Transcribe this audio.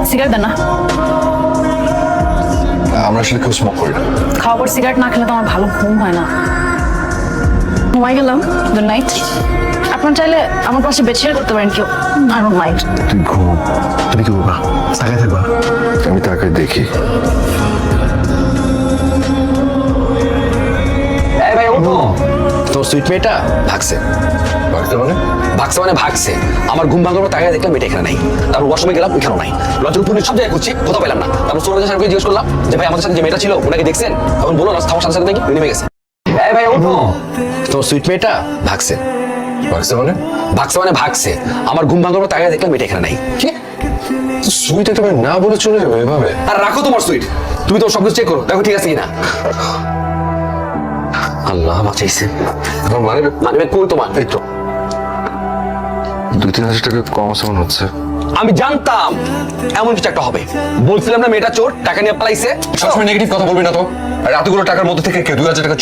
Cigarette দেন না। আমরা আসলে কেউ স্মোক করি না। খাওয়ার পর সিগারেট না খেলে তো আমার ভালো ঘুম হয় না। ঘুমাই গেলাম, গুড নাইট। আপনার চাইলে আমার পাশে বেড শেয়ার করতে পারেন কেউ, আই ডোন্ট মাইন্ড। তুই ঘুম। তুমি কি করবা? তাকায় থাকবা? আমি তাকায় দেখি। এই ভাই ওঠো, তোর সুইট মেয়েটা ভাগছে। ভাগছে মানে? ভাগছে মানে ভাগছে। আমার ঘুম ভাঙার পর তাকিয়ে দেখলাম মেয়েটা এখানে নাই। তারপর ওয়াশরুমে গেলাম, ওইখানেও নাই। লজ্জার উপর সব জায়গায় খুঁজছি, কোথাও পেলাম না। তারপর সোনাদের স্যারকে জিজ্ঞেস করলাম যে ভাই আমাদের সাথে যে মেয়েটা ছিল ওনাকে দেখছেন? তখন বললো না, খাওয়ার সাথে সাথে নাকি নেমে গেছে। এই ভাই ওঠো, তোর সুইট মেয়েটা ভাগছে। ভাগছে মানে? ভাগছে মানে ভাগছে। আমার ঘুম ভাঙার পর তাকিয়ে দেখলাম মেয়েটা এখানে নাই। কি? সুইটে তুমি না বলে চলে যাবে এভাবে? আর রাখো তোমার সুইট, তুমি তো সবকিছু চেক করো, দেখো ঠিক আছে কিনা। আল্লাহ বাঁচাইছে। এখন মানে মানে কই তোমার? এই তো 2-3 হাজার টাকা কম আছে মনে হচ্ছে। আমি জানতাম এমন কিছু একটা হবে। বলছিলাম না মেয়েটা চোর, টাকা নিয়ে পালাইছে। সবসময় নেগেটিভ কথা বলবি না তো। আর এতগুলো টাকার মধ্যে থেকে কেউ 2,000 টাকা